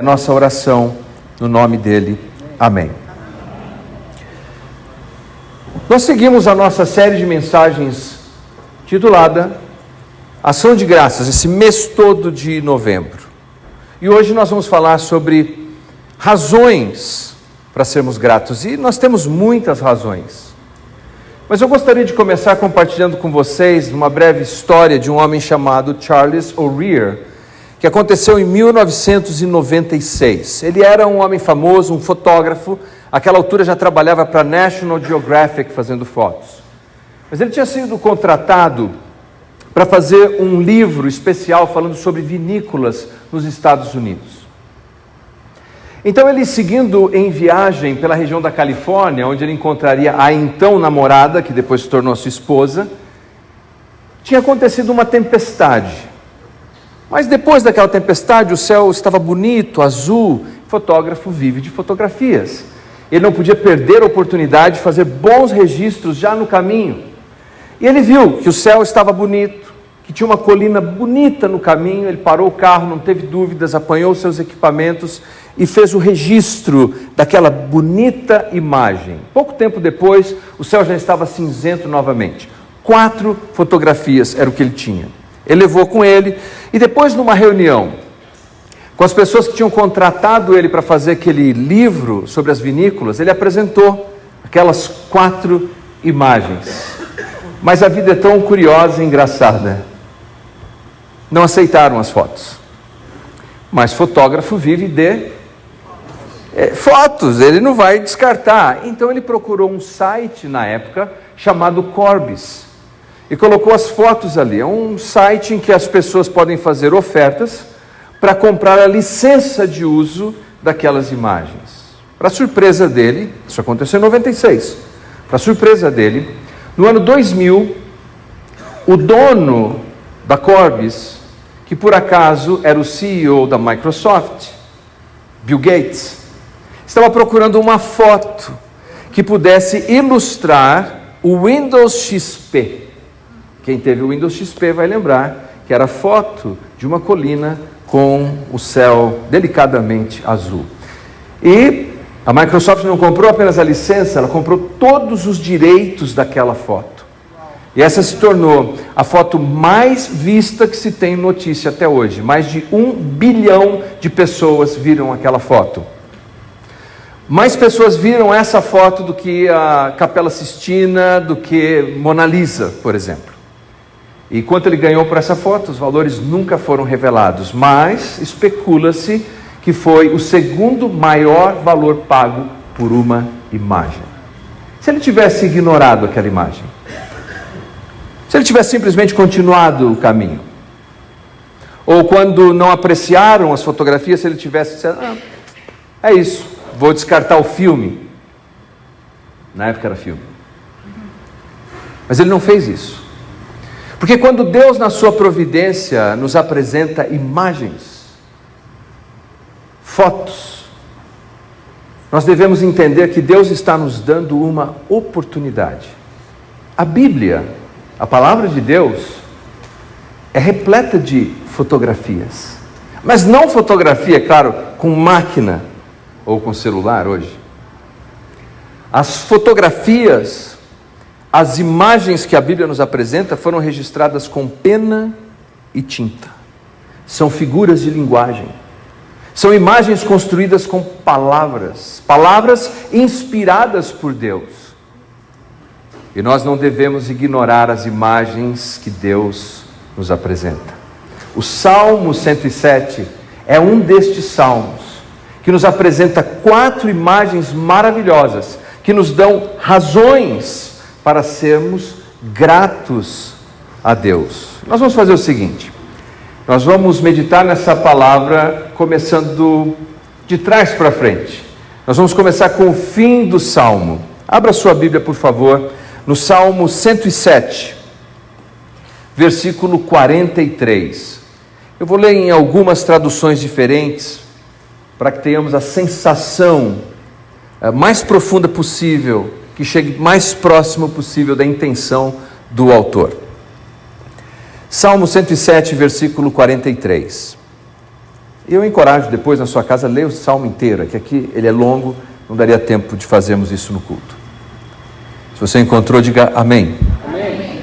Nossa oração no nome dele. Amém. Nós seguimos a nossa série de mensagens titulada Ação de Graças, esse mês todo de novembro. E hoje nós vamos falar sobre razões para sermos gratos. E nós temos muitas razões. Mas eu gostaria de começar compartilhando com vocês uma breve história de um homem chamado Charles O'Rear, que aconteceu em 1996. Ele era um homem famoso, um fotógrafo. Àquela altura já trabalhava para National Geographic fazendo fotos. Mas ele tinha sido contratado para fazer um livro especial falando sobre vinícolas nos Estados Unidos. Então ele, seguindo em viagem pela região da Califórnia, onde ele encontraria a então namorada, que depois se tornou sua esposa, tinha acontecido uma tempestade. Mas depois daquela tempestade, o céu estava bonito, azul. O fotógrafo vive de fotografias. Ele não podia perder a oportunidade de fazer bons registros já no caminho. E ele viu que o céu estava bonito, que tinha uma colina bonita no caminho. Ele parou o carro, não teve dúvidas, apanhou seus equipamentos e fez o registro daquela bonita imagem. Pouco tempo depois, o céu já estava cinzento novamente. 4 fotografias era o que ele tinha. Ele levou com ele, e depois numa reunião com as pessoas que tinham contratado ele para fazer aquele livro sobre as vinícolas, ele apresentou aquelas 4 imagens. Mas a vida é tão curiosa e engraçada. Não aceitaram as fotos. Mas fotógrafo vive de fotos, ele não vai descartar. Então ele procurou um site na época chamado Corbis. E colocou as fotos ali. É um site em que as pessoas podem fazer ofertas para comprar a licença de uso daquelas imagens. Para surpresa dele, isso aconteceu em 96. Para surpresa dele, no ano 2000, o dono da Corbis, que por acaso era o CEO da Microsoft, Bill Gates, estava procurando uma foto que pudesse ilustrar o Windows XP. Quem teve o Windows XP vai lembrar que era foto de uma colina com o céu delicadamente azul. E a Microsoft não comprou apenas a licença, ela comprou todos os direitos daquela foto. E essa se tornou a foto mais vista que se tem notícia até hoje. Mais de 1 bilhão de pessoas viram aquela foto. Mais pessoas viram essa foto do que a Capela Sistina, do que Mona Lisa, por exemplo. E quanto ele ganhou por essa foto, os valores nunca foram revelados, mas especula-se que foi o segundo maior valor pago por uma imagem. Se ele tivesse ignorado aquela imagem, se ele tivesse simplesmente continuado o caminho, ou quando não apreciaram as fotografias, se ele tivesse dito, é isso, vou descartar o filme. Na época era filme. Mas ele não fez isso. Porque quando Deus, na sua providência, nos apresenta imagens, fotos, nós devemos entender que Deus está nos dando uma oportunidade. A Bíblia, a palavra de Deus, é repleta de fotografias. Mas não fotografia, claro, com máquina ou com celular hoje. As fotografias, as imagens que a Bíblia nos apresenta foram registradas com pena e tinta. São figuras de linguagem. São imagens construídas com palavras. Palavras inspiradas por Deus. E nós não devemos ignorar as imagens que Deus nos apresenta. O Salmo 107 é um destes salmos que nos apresenta 4 imagens maravilhosas que nos dão razões para sermos gratos a Deus. Nós vamos fazer o seguinte, nós vamos meditar nessa palavra começando de trás para frente. Nós vamos começar com o fim do Salmo. Abra sua Bíblia, por favor, no Salmo 107, versículo 43. Eu vou ler em algumas traduções diferentes, para que tenhamos a sensação mais profunda possível, que chegue mais próximo possível da intenção do autor. Salmo 107, versículo 43. E eu encorajo depois na sua casa, leia o salmo inteiro, que aqui ele é longo, não daria tempo de fazermos isso no culto. Se você encontrou, diga amém. Amém.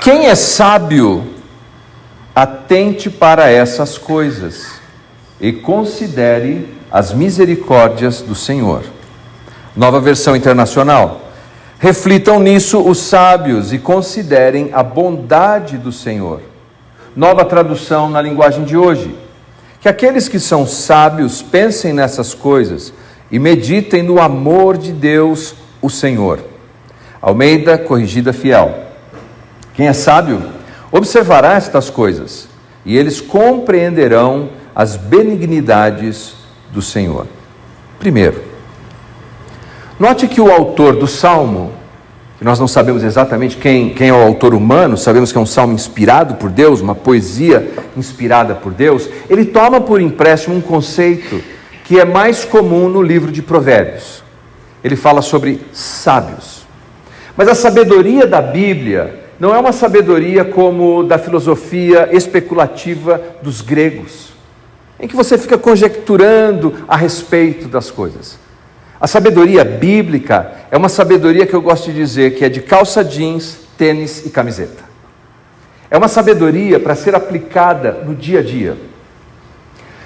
Quem é sábio, atente para essas coisas e considere as misericórdias do Senhor. Nova Versão Internacional. Reflitam nisso os sábios e considerem a bondade do Senhor. Nova tradução na linguagem de hoje. Que aqueles que são sábios pensem nessas coisas e meditem no amor de Deus, o Senhor. Almeida, corrigida fiel. Quem é sábio, observará estas coisas, e eles compreenderão as benignidades do Senhor. Primeiro, note que o autor do Salmo, que nós não sabemos exatamente quem é o autor humano, sabemos que é um salmo inspirado por Deus, uma poesia inspirada por Deus, ele toma por empréstimo um conceito que é mais comum no livro de Provérbios. Ele fala sobre sábios. Mas a sabedoria da Bíblia não é uma sabedoria como da filosofia especulativa dos gregos, em que você fica conjecturando a respeito das coisas. A sabedoria bíblica é uma sabedoria que eu gosto de dizer que é de calça jeans, tênis e camiseta. É uma sabedoria para ser aplicada no dia a dia.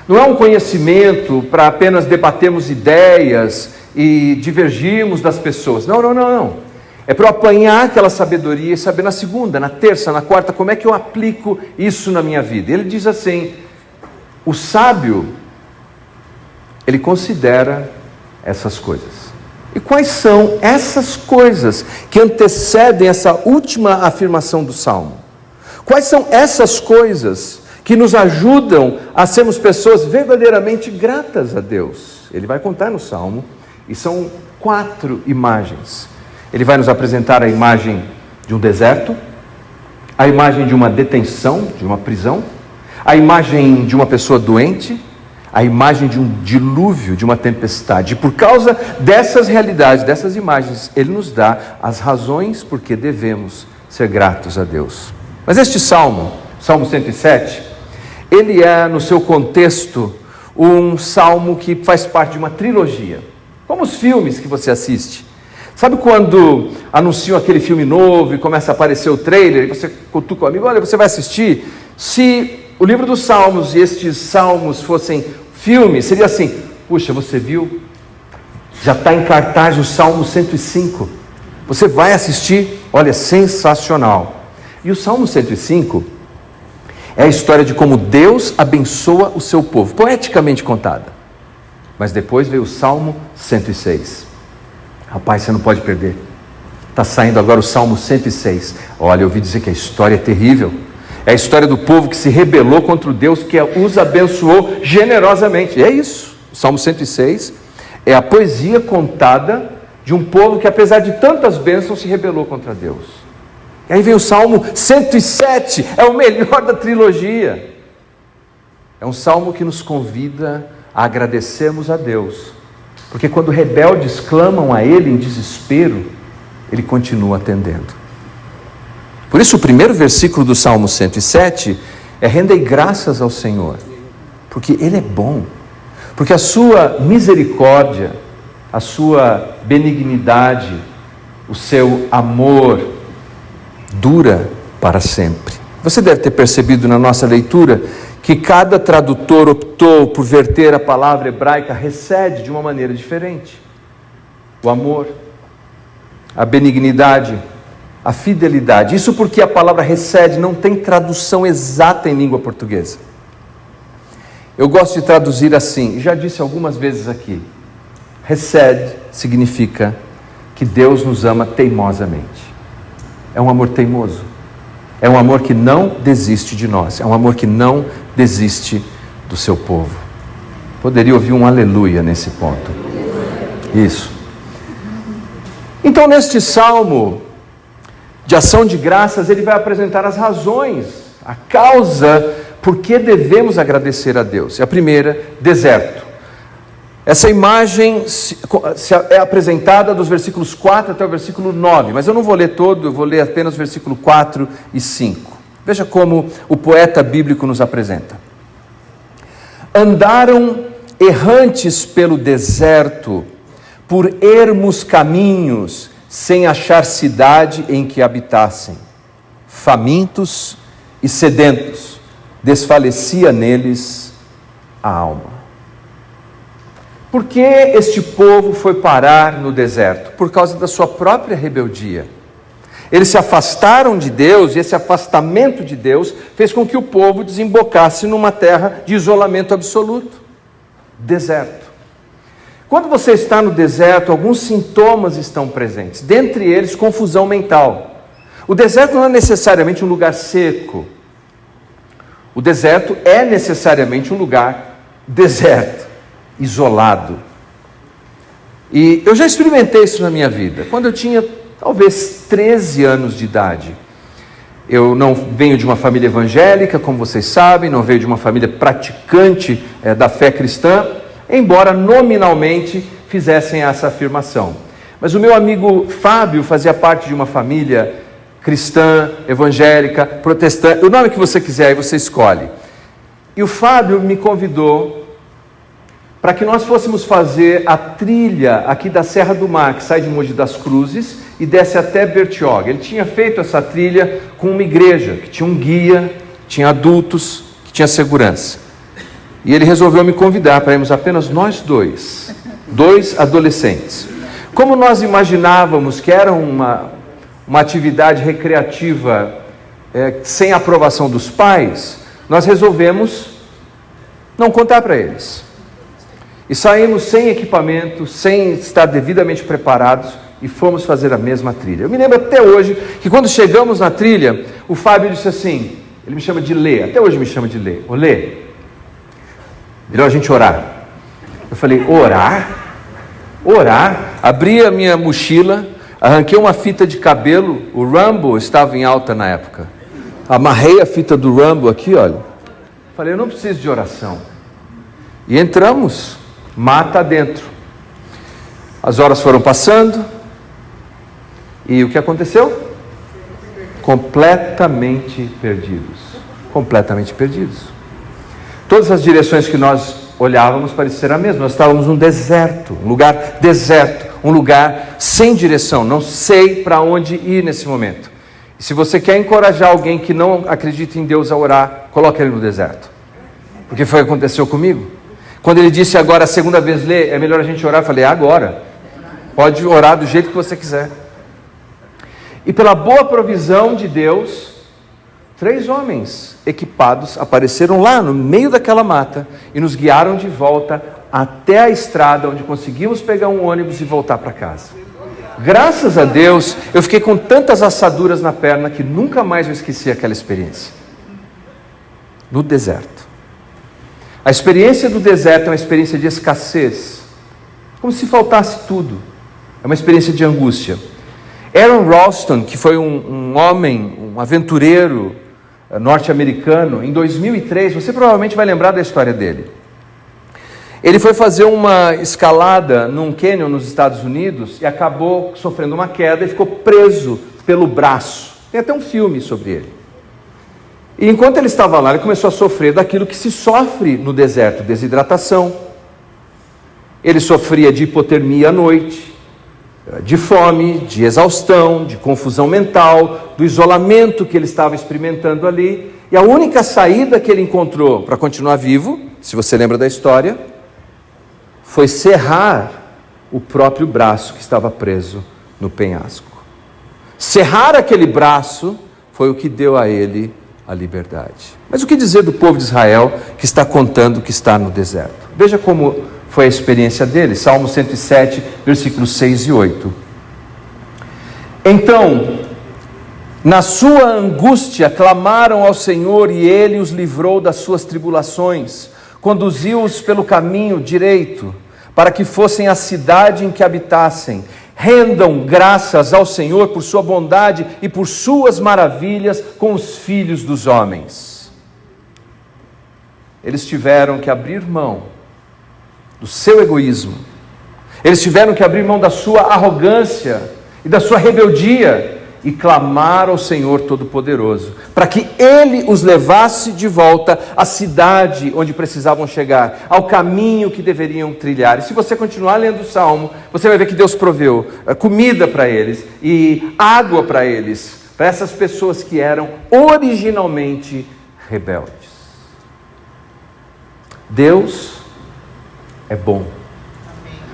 Não é um conhecimento para apenas debatermos ideias e divergirmos das pessoas. Não. É para eu apanhar aquela sabedoria e saber na segunda, na terça, na quarta, como é que eu aplico isso na minha vida. Ele diz assim, o sábio, ele considera essas coisas. E quais são essas coisas que antecedem essa última afirmação do Salmo? Quais são essas coisas que nos ajudam a sermos pessoas verdadeiramente gratas a Deus? Ele vai contar no Salmo, e são 4 imagens. Ele vai nos apresentar a imagem de um deserto, a imagem de uma detenção, de uma prisão, a imagem de uma pessoa doente, a imagem de um dilúvio, de uma tempestade. E por causa dessas realidades, dessas imagens, ele nos dá as razões por que devemos ser gratos a Deus. Mas este salmo, Salmo 107, ele é, no seu contexto, um salmo que faz parte de uma trilogia. Como os filmes que você assiste. Sabe quando anunciam aquele filme novo e começa a aparecer o trailer, e você cutuca o amigo, olha, você vai assistir? Se o livro dos Salmos e estes salmos fossem filme, seria assim, puxa, você viu? Já está em cartaz o Salmo 105. Você vai assistir, olha, sensacional. E o Salmo 105 é a história de como Deus abençoa o seu povo, poeticamente contada. Mas depois veio o Salmo 106. Rapaz, você não pode perder. Está saindo agora o Salmo 106. Olha, eu ouvi dizer que a história é terrível. É a história do povo que se rebelou contra o Deus que os abençoou generosamente. É isso. O Salmo 106 é a poesia contada de um povo que, apesar de tantas bênçãos, se rebelou contra Deus. E aí vem o Salmo 107, é o melhor da trilogia. É um salmo que nos convida a agradecermos a Deus, porque quando rebeldes clamam a Ele em desespero, Ele continua atendendo. Por isso o primeiro versículo do Salmo 107 é: rendei graças ao Senhor, porque Ele é bom, porque a sua misericórdia, a sua benignidade, o seu amor dura para sempre. Você deve ter percebido na nossa leitura que cada tradutor optou por verter a palavra hebraica recede de uma maneira diferente. O amor, a benignidade, a fidelidade. Isso porque a palavra recede não tem tradução exata em língua portuguesa. Eu gosto de traduzir assim, já disse algumas vezes aqui. Recede significa que Deus nos ama teimosamente. É um amor teimoso. É um amor que não desiste de nós. É um amor que não desiste do seu povo. Poderia ouvir um aleluia nesse ponto. Isso. Então, neste salmo de ação de graças, ele vai apresentar as razões, a causa por que devemos agradecer a Deus. E a primeira, deserto. Essa imagem é apresentada dos versículos 4 até o versículo 9, mas eu não vou ler todo, eu vou ler apenas o versículo 4 e 5. Veja como o poeta bíblico nos apresenta. Andaram errantes pelo deserto, por ermos caminhos, sem achar cidade em que habitassem. Famintos e sedentos, desfalecia neles a alma. Por que este povo foi parar no deserto? Por causa da sua própria rebeldia. Eles se afastaram de Deus, e esse afastamento de Deus fez com que o povo desembocasse numa terra de isolamento absoluto. Deserto. Quando você está no deserto, alguns sintomas estão presentes. Dentre eles, confusão mental. O deserto não é necessariamente um lugar seco. O deserto é necessariamente um lugar deserto, isolado. E eu já experimentei isso na minha vida. Quando eu tinha talvez 13 anos de idade. Eu não venho de uma família evangélica, como vocês sabem, não venho de uma família praticante da fé cristã, embora nominalmente fizessem essa afirmação. Mas o meu amigo Fábio fazia parte de uma família cristã, evangélica, protestante, o nome que você quiser, aí você escolhe. E o Fábio me convidou para que nós fôssemos fazer a trilha aqui da Serra do Mar, que sai de Mogi das Cruzes e desce até Bertioga. Ele tinha feito essa trilha com uma igreja, que tinha um guia, tinha adultos, que tinha segurança. E ele resolveu me convidar para irmos apenas nós dois adolescentes. Como nós imaginávamos que era uma atividade recreativa sem aprovação dos pais, nós resolvemos não contar para eles. E saímos sem equipamento, sem estar devidamente preparados, e fomos fazer a mesma trilha. Eu me lembro até hoje que quando chegamos na trilha, o Fábio disse assim, ele me chama de Lê, até hoje me chama de Lê. Ô Lê, melhor a gente orar. Eu falei, orar? Orar? Abri a minha mochila, arranquei uma fita de cabelo, o Rumble estava em alta na época. Amarrei a fita do Rumble aqui, olha. Falei, eu não preciso de oração. E entramos, mata dentro. As horas foram passando, e o que aconteceu? Completamente perdidos. Completamente perdidos. Todas as direções que nós olhávamos pareciam ser a mesma. Nós estávamos num deserto, um lugar deserto, um lugar sem direção. Não sei para onde ir nesse momento. E se você quer encorajar alguém que não acredita em Deus a orar, coloque ele no deserto. Porque foi o que aconteceu comigo. Quando ele disse agora a segunda vez, Lê, é melhor a gente orar, eu falei, agora. Pode orar do jeito que você quiser. E pela boa provisão de Deus, 3 homens equipados apareceram lá no meio daquela mata e nos guiaram de volta até a estrada, onde conseguimos pegar um ônibus e voltar para casa. Graças a Deus, eu fiquei com tantas assaduras na perna que nunca mais eu esqueci aquela experiência. No deserto. A experiência do deserto é uma experiência de escassez, como se faltasse tudo. É uma experiência de angústia. Aaron Ralston, que foi um homem, um aventureiro norte-americano, em 2003, você provavelmente vai lembrar da história dele. Ele foi fazer uma escalada num cânion nos Estados Unidos e acabou sofrendo uma queda e ficou preso pelo braço. Tem até um filme sobre ele. E enquanto ele estava lá, ele começou a sofrer daquilo que se sofre no deserto, desidratação. Ele sofria de hipotermia à noite, de fome, de exaustão, de confusão mental, do isolamento que ele estava experimentando ali. E a única saída que ele encontrou para continuar vivo, se você lembra da história, foi serrar o próprio braço que estava preso no penhasco. Serrar aquele braço foi o que deu a ele a liberdade. Mas o que dizer do povo de Israel que está contando que está no deserto? Veja como foi a experiência dele, Salmo 107, versículos 6 e 8. Então, na sua angústia, clamaram ao Senhor e Ele os livrou das suas tribulações, conduziu-os pelo caminho direito, para que fossem à cidade em que habitassem. Rendam graças ao Senhor por sua bondade e por suas maravilhas com os filhos dos homens. Eles tiveram que abrir mão do seu egoísmo. Eles tiveram que abrir mão da sua arrogância e da sua rebeldia e clamar ao Senhor Todo-Poderoso, para que Ele os levasse de volta à cidade onde precisavam chegar, ao caminho que deveriam trilhar. E se você continuar lendo o Salmo, você vai ver que Deus proveu comida para eles e água para eles, para essas pessoas que eram originalmente rebeldes. Deus é bom.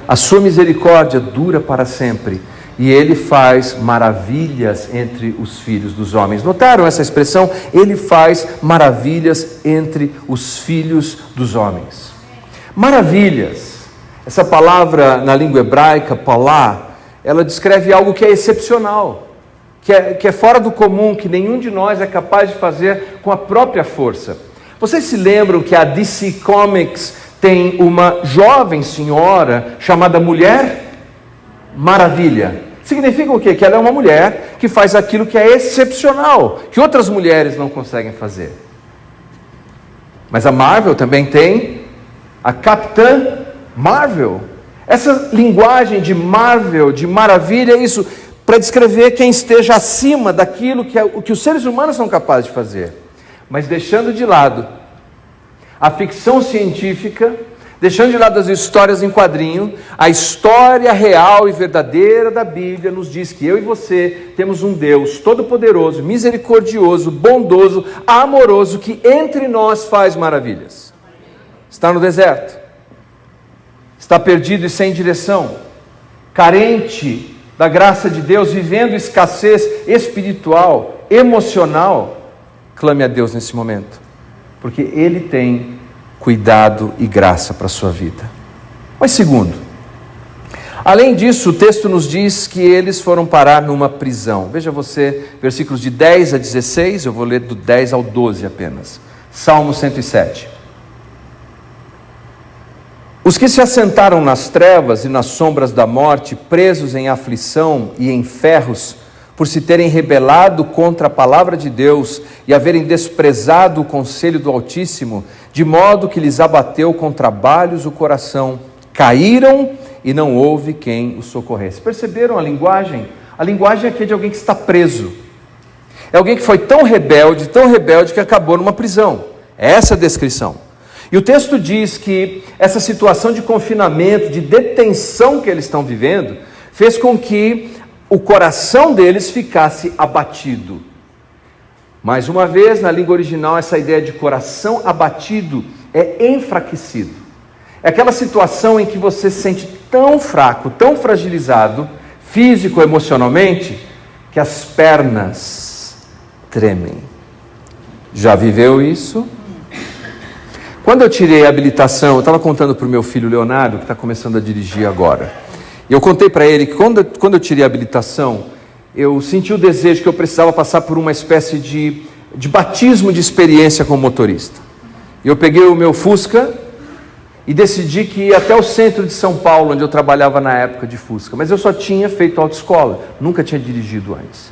A sua misericórdia dura para sempre. E Ele faz maravilhas entre os filhos dos homens. Notaram essa expressão? Ele faz maravilhas entre os filhos dos homens. Maravilhas. Essa palavra na língua hebraica, palá, ela descreve algo que é excepcional, que é fora do comum, que nenhum de nós é capaz de fazer com a própria força. Vocês se lembram que a DC Comics tem uma jovem senhora chamada Mulher Maravilha? Significa o quê? Que ela é uma mulher que faz aquilo que é excepcional, que outras mulheres não conseguem fazer. Mas a Marvel também tem a Capitã Marvel. Essa linguagem de Marvel, de maravilha, é isso, para descrever quem esteja acima daquilo que os seres humanos são capazes de fazer. Mas deixando de lado a ficção científica, deixando de lado as histórias em quadrinho, a história real e verdadeira da Bíblia nos diz que eu e você temos um Deus todo-poderoso, misericordioso, bondoso, amoroso, que entre nós faz maravilhas. Está no deserto, está perdido e sem direção, carente da graça de Deus, vivendo escassez espiritual, emocional, clame a Deus nesse momento, porque Ele tem cuidado e graça para a sua vida. Mas segundo, além disso, o texto nos diz que eles foram parar numa prisão. Veja você, versículos de 10 a 16, eu vou ler do 10 ao 12 apenas. Salmo 107. Os que se assentaram nas trevas e nas sombras da morte, presos em aflição e em ferros, por se terem rebelado contra a palavra de Deus e haverem desprezado o conselho do Altíssimo, de modo que lhes abateu com trabalhos o coração, caíram e não houve quem os socorresse. Perceberam a linguagem? A linguagem aqui é de alguém que está preso. É alguém que foi tão rebelde que acabou numa prisão. É essa a descrição. E o texto diz que essa situação de confinamento, de detenção que eles estão vivendo, fez com que o coração deles ficasse abatido. Mais uma vez, na língua original, essa ideia de coração abatido é enfraquecido. É aquela situação em que você se sente tão fraco, tão fragilizado, físico, emocionalmente, que as pernas tremem. Já viveu isso? Quando eu tirei a habilitação, eu estava contando para o meu filho Leonardo, que está começando a dirigir agora. E eu contei para ele que quando eu tirei a habilitação, eu senti o desejo que eu precisava passar por uma espécie de batismo de experiência como motorista. E eu peguei o meu Fusca e decidi que ia até o centro de São Paulo, onde eu trabalhava na época de Fusca. Mas eu só tinha feito autoescola, nunca tinha dirigido antes.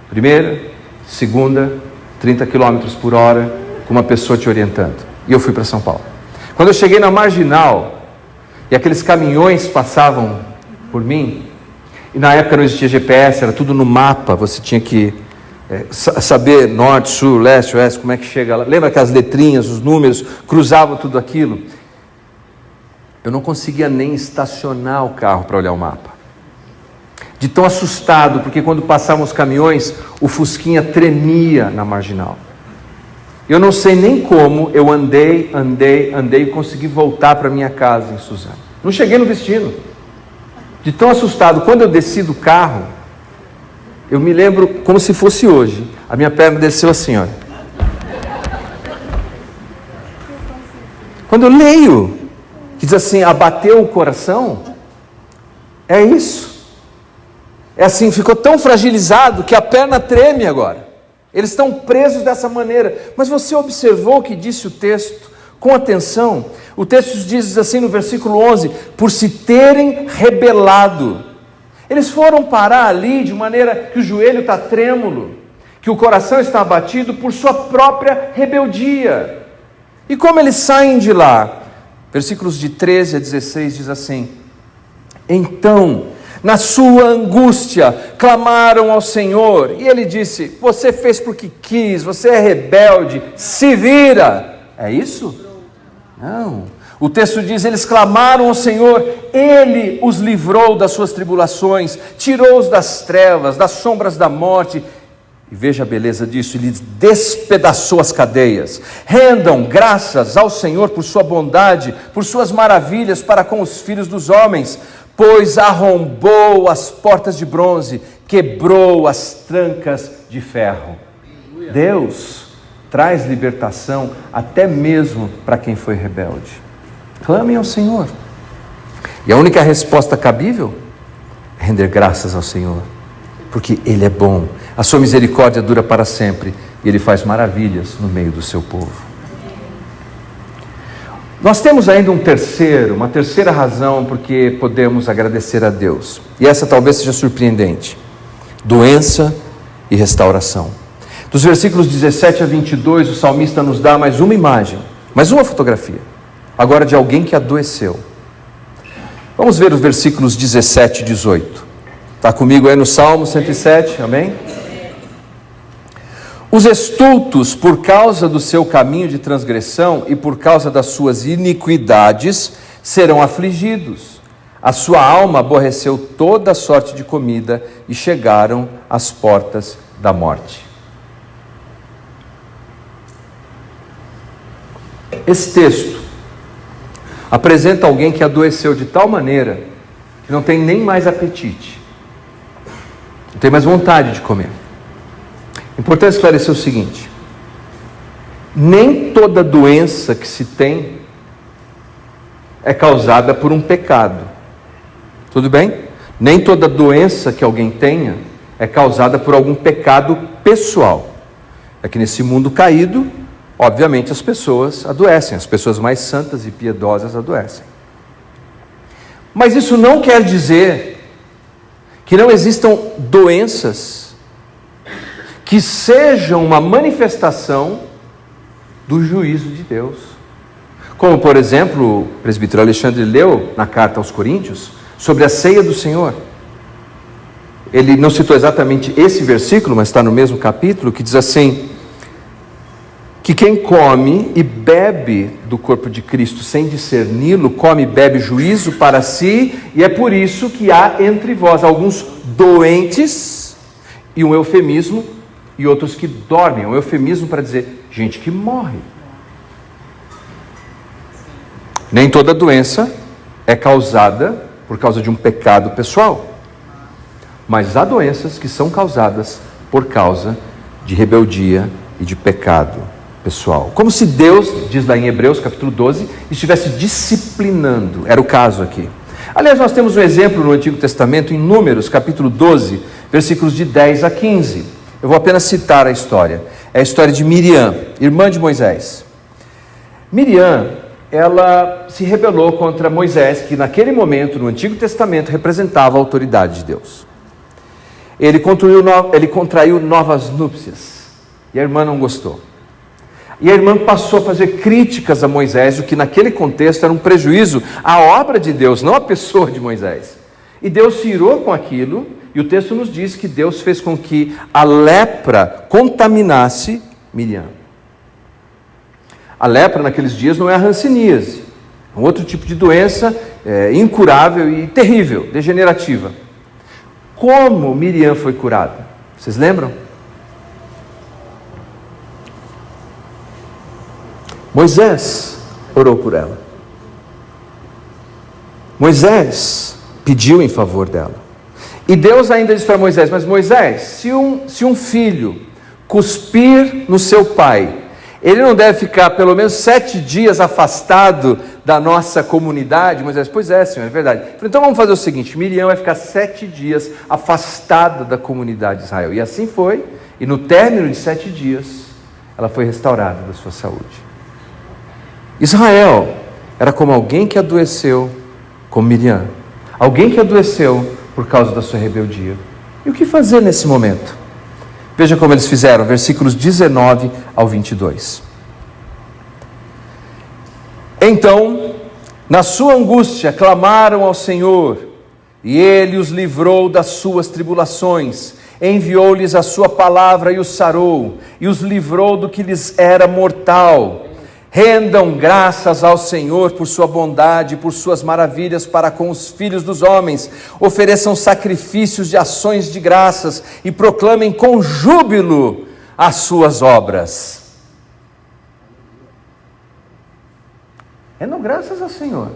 Primeira, segunda, 30 km por hora, com uma pessoa te orientando. E eu fui para São Paulo. Quando eu cheguei na Marginal, e aqueles caminhões passavam por mim, e na época não existia GPS, era tudo no mapa, você tinha que saber norte, sul, leste, oeste, como é que chega lá. Lembra que as letrinhas, os números, cruzavam tudo aquilo? Eu não conseguia nem estacionar o carro para olhar o mapa. De tão assustado, porque quando passavam os caminhões, o Fusquinha tremia na Marginal. Eu não sei nem como eu andei e consegui voltar para minha casa em Suzano. Não cheguei no destino. De tão assustado, quando eu desci do carro, eu me lembro como se fosse hoje. A minha perna desceu assim, olha. Quando eu leio, que diz assim, abateu o coração, é isso. É assim, ficou tão fragilizado que a perna treme agora. Eles estão presos dessa maneira. Mas você observou o que disse o texto? Com atenção, o texto diz assim no versículo 11, por se terem rebelado. Eles foram parar ali de maneira que o joelho está trêmulo, que o coração está abatido por sua própria rebeldia. E como eles saem de lá? Versículos de 13 a 16 diz assim, então Na sua angústia, clamaram ao Senhor. E ele disse: você fez porque quis, você é rebelde, se vira. É isso? Não. O texto diz: eles clamaram ao Senhor, Ele os livrou das suas tribulações, tirou-os das trevas, das sombras da morte. E veja a beleza disso, Ele despedaçou as cadeias. Rendam graças ao Senhor por sua bondade, por suas maravilhas para com os filhos dos homens, pois arrombou as portas de bronze, quebrou as trancas de ferro. Deus traz libertação até mesmo para quem foi rebelde. Clamem ao Senhor. E a única resposta cabível é render graças ao Senhor, porque Ele é bom, a sua misericórdia dura para sempre, e Ele faz maravilhas no meio do seu povo. Nós temos ainda uma terceira razão porque podemos agradecer a Deus, e essa talvez seja surpreendente: doença e restauração. Dos versículos 17 a 22, o salmista nos dá mais uma imagem, mais uma fotografia, agora de alguém que adoeceu. Vamos ver os versículos 17 e 18. Está comigo aí no Salmo 107, amém? Os estultos, por causa do seu caminho de transgressão e por causa das suas iniquidades, serão afligidos. A sua alma aborreceu toda sorte de comida e chegaram às portas da morte. Esse texto apresenta alguém que adoeceu de tal maneira que não tem nem mais apetite, não tem mais vontade de comer. Importante esclarecer o seguinte: nem toda doença que se tem é causada por um pecado. Tudo bem? Nem toda doença que alguém tenha é causada por algum pecado pessoal. É que nesse mundo caído, obviamente as pessoas adoecem, as pessoas mais santas e piedosas adoecem. Mas isso não quer dizer que não existam doenças que sejam uma manifestação do juízo de Deus. Como, por exemplo, o presbítero Alexandre leu na carta aos Coríntios sobre a ceia do Senhor. Ele não citou exatamente esse versículo, mas está no mesmo capítulo, que diz assim: que quem come e bebe do corpo de Cristo sem discerni-lo, come e bebe juízo para si, e é por isso que há entre vós alguns doentes, e um eufemismo, e outros que dormem. Um eufemismo para dizer gente que morre. Nem toda doença é causada por causa de um pecado pessoal, mas há doenças que são causadas por causa de rebeldia e de pecado pessoal. Como se Deus, diz lá em Hebreus capítulo 12, estivesse disciplinando. Era o caso aqui. Aliás, nós temos um exemplo no Antigo Testamento, em Números capítulo 12, versículos de 10 a 15. Eu vou apenas citar a história. É a história de Miriam, irmã de Moisés. Miriam, ela se rebelou contra Moisés, que naquele momento, no Antigo Testamento, representava a autoridade de Deus. Ele contraiu novas núpcias, e a irmã não gostou. E a irmã passou a fazer críticas a Moisés, o que naquele contexto era um prejuízo à obra de Deus, não à pessoa de Moisés. E Deus se irou com aquilo, e o texto nos diz que Deus fez com que a lepra contaminasse Miriam. A lepra naqueles dias não é a hanseníase, é um outro tipo de doença incurável e terrível, degenerativa. Como Miriam foi curada? Vocês lembram? Moisés orou por ela. Moisés pediu em favor dela. E Deus ainda disse para Moisés: mas Moisés, se um filho cuspir no seu pai, ele não deve ficar pelo menos 7 dias afastado da nossa comunidade? Moisés: pois é, Senhor, é verdade. Então vamos fazer o seguinte: Miriam vai ficar 7 dias afastada da comunidade de Israel. E assim foi, e no término de 7 dias, ela foi restaurada da sua saúde. Israel era como alguém que adoeceu, como Miriam, alguém que adoeceu por causa da sua rebeldia. E o que fazer nesse momento? Veja como eles fizeram, versículos 19 ao 22. Então, na sua angústia, clamaram ao Senhor, E ele os livrou das suas tribulações, enviou-lhes a sua palavra e os sarou, e os livrou do que lhes era mortal. Rendam graças ao Senhor por sua bondade, por suas maravilhas para com os filhos dos homens. Ofereçam sacrifícios de ações de graças e proclamem com júbilo as suas obras. Rendam graças ao Senhor.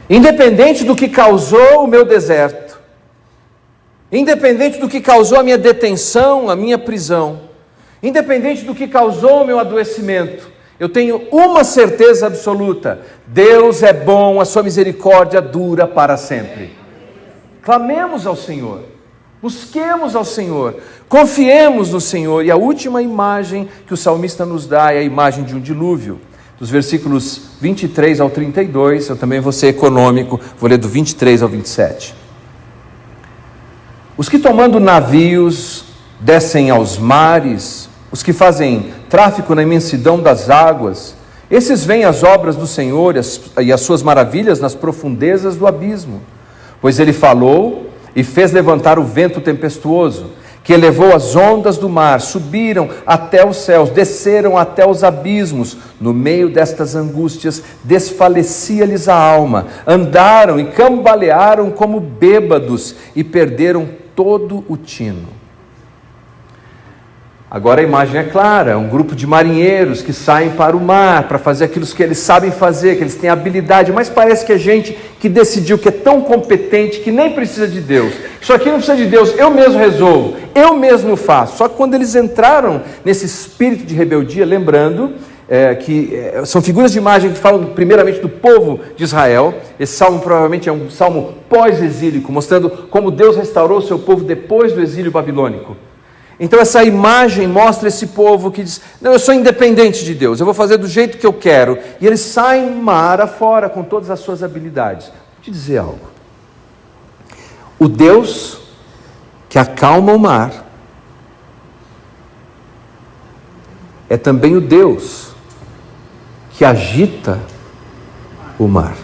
Independente do que causou o meu deserto, independente do que causou a minha detenção, a minha prisão, independente do que causou o meu adoecimento, eu tenho uma certeza absoluta: Deus é bom, a sua misericórdia dura para sempre. Clamemos ao Senhor, busquemos ao Senhor, confiemos no Senhor. E a última imagem que o salmista nos dá é a imagem de um dilúvio. Dos versículos 23 ao 32, eu também vou ser econômico, vou ler do 23 ao 27. Os que tomando navios descem aos mares, os que fazem tráfico na imensidão das águas, esses veem as obras do Senhor e as suas maravilhas nas profundezas do abismo. Pois ele falou e fez levantar o vento tempestuoso, que elevou as ondas do mar, subiram até os céus, desceram até os abismos. No meio destas angústias, desfalecia-lhes a alma. Andaram e cambalearam como bêbados e perderam todo o tino. Agora a imagem é clara, um grupo de marinheiros que saem para o mar, para fazer aquilo que eles sabem fazer, que eles têm habilidade, mas parece que é gente que decidiu, que é tão competente, que nem precisa de Deus. Isso aqui não precisa de Deus, eu mesmo resolvo, eu mesmo faço. Só que quando eles entraram nesse espírito de rebeldia, lembrando que são figuras de imagem que falam primeiramente do povo de Israel, esse salmo provavelmente é um salmo pós-exílico, mostrando como Deus restaurou o seu povo depois do exílio babilônico. Então essa imagem mostra esse povo que diz: não, eu sou independente de Deus, eu vou fazer do jeito que eu quero. E eles saem mar afora com todas as suas habilidades. Vou te dizer algo: o Deus que acalma o mar é também o Deus que agita o mar.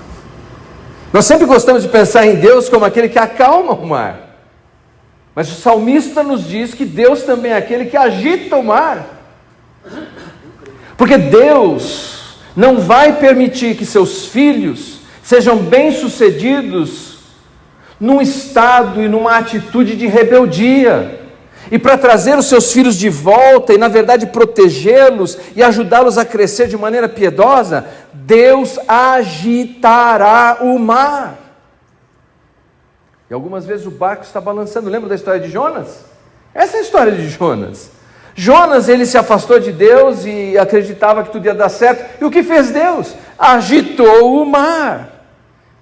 Nós sempre gostamos de pensar em Deus como aquele que acalma o mar, mas o salmista nos diz que Deus também é aquele que agita o mar. Porque Deus não vai permitir que seus filhos sejam bem-sucedidos num estado e numa atitude de rebeldia. E para trazer os seus filhos de volta e, na verdade, protegê-los e ajudá-los a crescer de maneira piedosa, Deus agitará o mar. E algumas vezes o barco está balançando. Lembra da história de Jonas? Essa é a história de Jonas. Jonas, ele se afastou de Deus e acreditava que tudo ia dar certo. E o que fez Deus? Agitou o mar.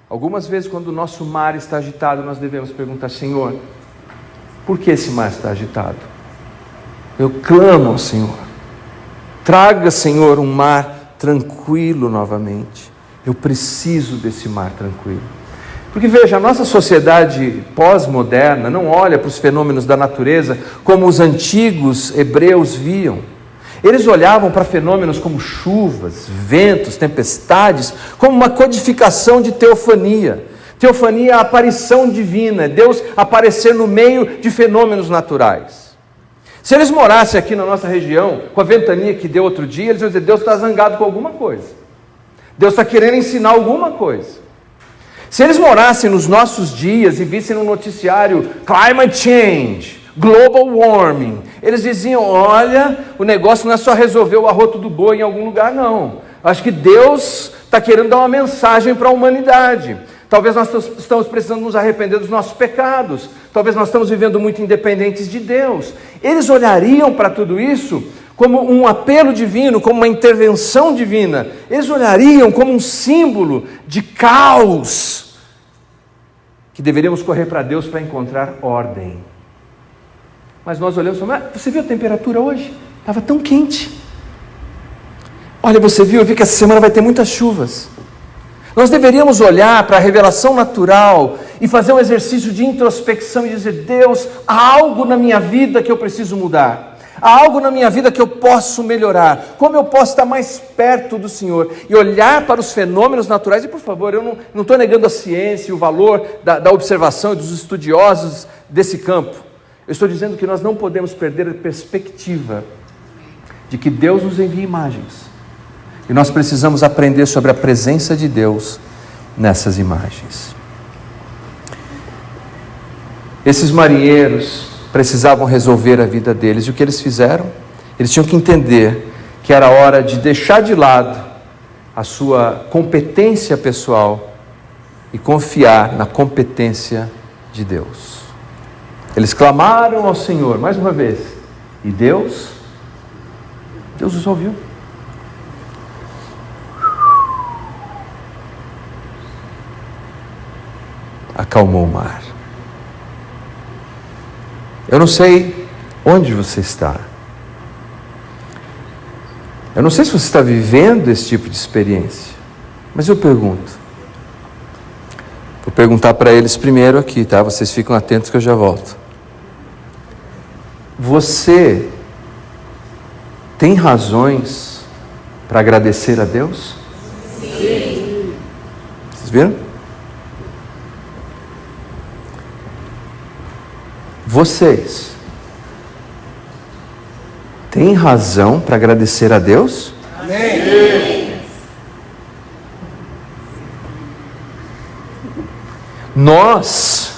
Algumas vezes, quando o nosso mar está agitado, nós devemos perguntar: Senhor, por que esse mar está agitado? Eu clamo ao Senhor. Traga, Senhor, um mar tranquilo novamente. Eu preciso desse mar tranquilo. Porque veja, a nossa sociedade pós-moderna não olha para os fenômenos da natureza como os antigos hebreus viam. Eles olhavam para fenômenos como chuvas, ventos, tempestades, como uma codificação de teofania. Teofania é a aparição divina, é Deus aparecer no meio de fenômenos naturais. Se eles morassem aqui na nossa região, com a ventania que deu outro dia, eles iam dizer: Deus está zangado com alguma coisa. Deus está querendo ensinar alguma coisa. Se eles morassem nos nossos dias e vissem no noticiário climate change, global warming, eles diziam: olha, o negócio não é só resolver o arroto do boi em algum lugar, não. Acho que Deus está querendo dar uma mensagem para a humanidade. Talvez nós estamos precisando nos arrepender dos nossos pecados. Talvez nós estamos vivendo muito independentes de Deus. Eles olhariam para tudo isso como um apelo divino, como uma intervenção divina. Eles olhariam como um símbolo de caos, que deveríamos correr para Deus para encontrar ordem. Mas nós olhamos e falamos: você viu a temperatura hoje? Estava tão quente. Olha, você viu, eu vi que essa semana vai ter muitas chuvas. Nós deveríamos olhar para a revelação natural e fazer um exercício de introspecção e dizer: Deus, há algo na minha vida que eu preciso mudar. Há algo na minha vida que eu posso melhorar. Como eu posso estar mais perto do Senhor e olhar para os fenômenos naturais? E por favor, eu não estou negando a ciência e o valor da observação e dos estudiosos desse campo. Eu estou dizendo que nós não podemos perder a perspectiva de que Deus nos envia imagens. E nós precisamos aprender sobre a presença de Deus nessas imagens. Esses marinheiros precisavam resolver a vida deles. E o que eles fizeram? Eles tinham que entender que era hora de deixar de lado a sua competência pessoal e confiar na competência de Deus. Eles clamaram ao Senhor mais uma vez. E Deus os ouviu. Acalmou o mar. Eu não sei onde você está. Eu não sei se você está vivendo esse tipo de experiência. Mas eu pergunto. Vou perguntar para eles primeiro aqui, tá? Vocês ficam atentos que eu já volto. Você tem razões para agradecer a Deus? Sim. Vocês viram? Vocês têm razão para agradecer a Deus? Amém. Nós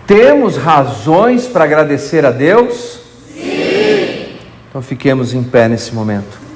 temos razões para agradecer a Deus? Sim. Então fiquemos em pé nesse momento.